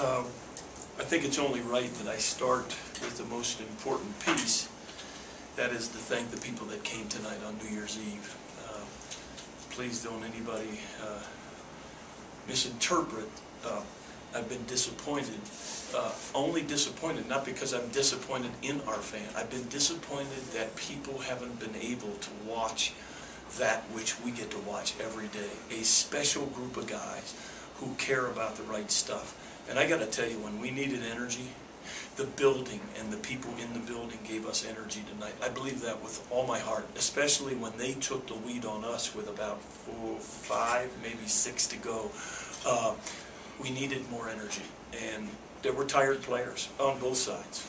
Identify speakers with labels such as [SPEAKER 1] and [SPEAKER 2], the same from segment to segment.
[SPEAKER 1] I think it's only right that I start with the most important piece. That is to thank the people that came tonight on New Year's Eve. Please don't anybody misinterpret. I've been disappointed. Only disappointed, not because I'm disappointed in our fan. I've been disappointed that people haven't been able to watch that which we get to watch every day. A special group of guys who care about the right stuff. And I got to tell you, when we needed energy, the building and the people in the building gave us energy tonight. I believe that with all my heart, especially when they took the lead on us with about 4, 5, maybe 6 to go. We needed more energy, and there were tired players on both sides.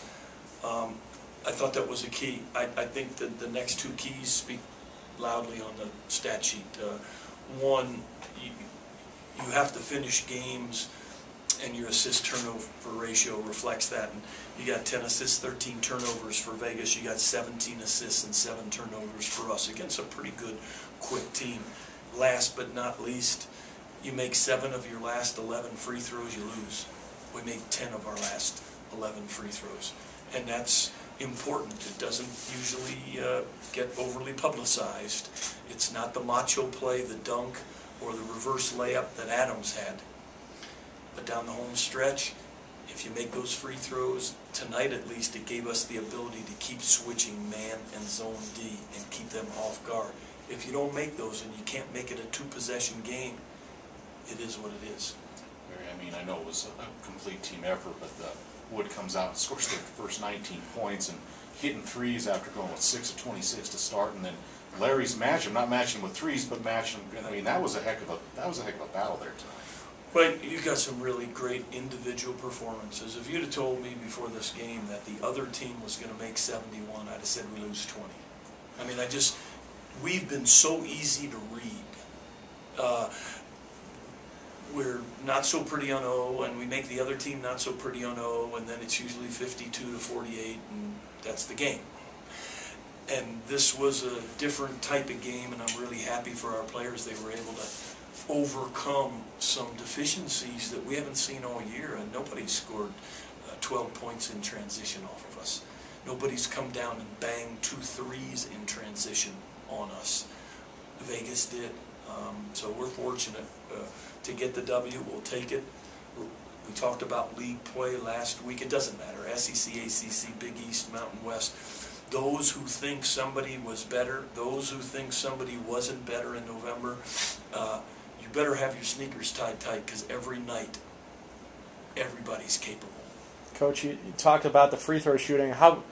[SPEAKER 1] I thought that was a key. I think that the next 2 keys speak loudly on the stat sheet. One, you have to finish games, and your assist-turnover ratio reflects that. And you got 10 assists, 13 turnovers for Vegas. You got 17 assists and 7 turnovers for us against a pretty good, quick team. Last but not least, you make 7 of your last 11 free throws, you lose. We make 10 of our last 11 free throws. And that's important. It doesn't usually get overly publicized. It's not the macho play, the dunk, or the reverse layup that Adams had. But down the home stretch, if you make those free throws, tonight at least, it gave us the ability to keep switching man and zone D and keep them off guard. If you don't make those and you can't make it a 2-possession game, it is what it is.
[SPEAKER 2] I mean, I know it was a complete team effort, but Wood comes out and scores the first 19 points and hitting threes after going with 6 of 26 to start, and then Larry's matching him, not matching him with threes, but matching him. I mean, that was a heck of a battle there tonight.
[SPEAKER 1] Well, you got some really great individual performances. If you'd have told me before this game that the other team was going to make 71, I'd have said we lose 20. I mean, we've been so easy to read. We're not so pretty on O, and we make the other team not so pretty on O, and then it's usually 52-48, and that's the game. And this was a different type of game, and I'm really happy for our players. They were able to overcome some deficiencies that we haven't seen all year, and nobody's scored 12 points in transition off of us. Nobody's come down and banged 2 threes in transition on us. Vegas did. So we're fortunate to get the W. We'll take it. We talked about league play last week. It doesn't matter. SEC, ACC, Big East, Mountain West. Those who think somebody was better, those who think somebody wasn't better in November, you better have your sneakers tied tight, because every night, everybody's capable.
[SPEAKER 3] Coach, you talked about the free throw shooting. How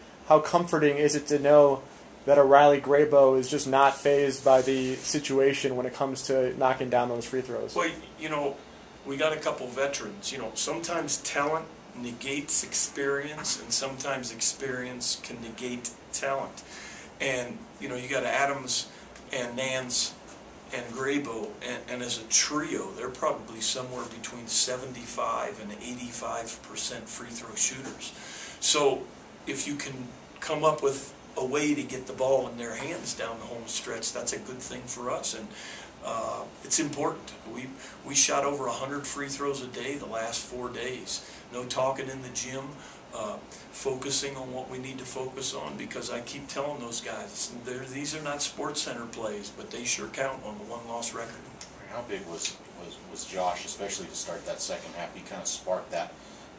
[SPEAKER 3] comforting is it to know that a Riley Graybo is just not fazed by the situation when it comes to knocking down those free throws?
[SPEAKER 1] Well, you know, we got a couple veterans. You know, sometimes talent negates experience, and sometimes experience can negate talent. And, you know, you got Adams and Nance and Graybo, and as a trio, they're probably somewhere between 75 and 85% free throw shooters. So if you can come up with a way to get the ball in their hands down the home stretch, that's a good thing for us, and it's important. We shot over 100 free throws a day the last 4 days. No talking in the gym, focusing on what we need to focus on, because I keep telling those guys, these are not Sports Center plays, but they sure count on the 1-loss record.
[SPEAKER 2] How big was Josh, especially to start that second half? He kind of sparked that.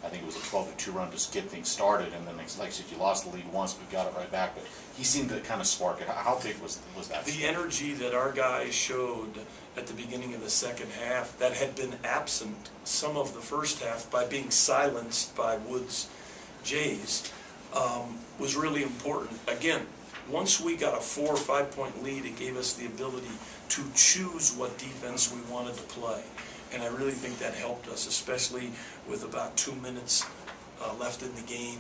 [SPEAKER 2] I think it was a 12-2 run to get things started, and then, like I said, you lost the lead once, but got it right back. But he seemed to kind of spark it. How big was that?
[SPEAKER 1] The energy that our guys showed at the beginning of the second half, that had been absent some of the first half by being silenced by Woods' Jays, was really important. Again, once we got a 4 or 5 point lead, it gave us the ability to choose what defense we wanted to play. And I really think that helped us, especially with about 2 minutes left in the game,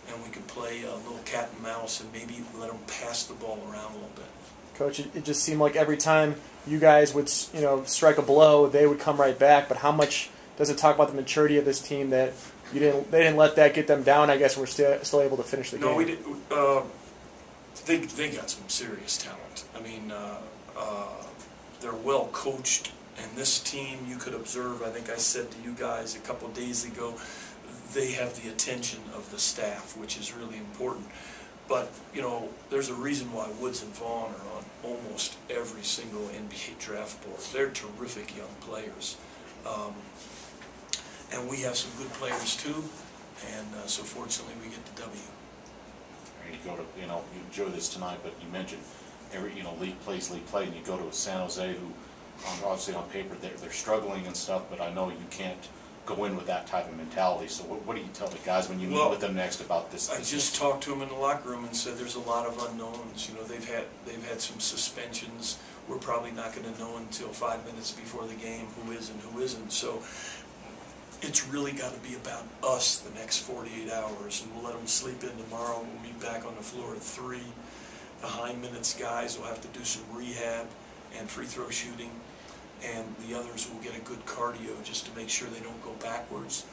[SPEAKER 1] and we could play a little cat and mouse and maybe let them pass the ball around a little bit.
[SPEAKER 3] Coach, it just seemed like every time you guys would, strike a blow, they would come right back. But how much does it talk about the maturity of this team that they didn't let that get them down? I guess we're still able to finish the game.
[SPEAKER 1] No, we did. They got some serious talent. I mean, they're well coached. And this team, you could observe, I think I said to you guys a couple of days ago, they have the attention of the staff, which is really important. But, you know, there's a reason why Woods and Vaughn are on almost every single NBA draft board. They're terrific young players. And we have some good players too, and so fortunately we get the W.
[SPEAKER 2] And you go to, you know, you enjoy this tonight, but you mentioned every, you know, league play, and you go to San Jose, who obviously on paper they're struggling and stuff, but I know you can't go in with that type of mentality. So what do you tell the guys when you meet with them next about this?
[SPEAKER 1] I just talked to them in the locker room and said there's a lot of unknowns. You know, they've had some suspensions. We're probably not going to know until 5 minutes before the game who is and who isn't. So it's really got to be about us the next 48 hours, and we'll let them sleep in tomorrow. We'll be back on the floor at 3. The high minutes guys will have to do some rehab and free throw shooting, and the others will get a good cardio just to make sure they don't go backwards.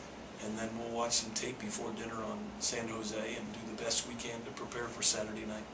[SPEAKER 1] And then we'll watch some tape before dinner on San Jose and do the best we can to prepare for Saturday night.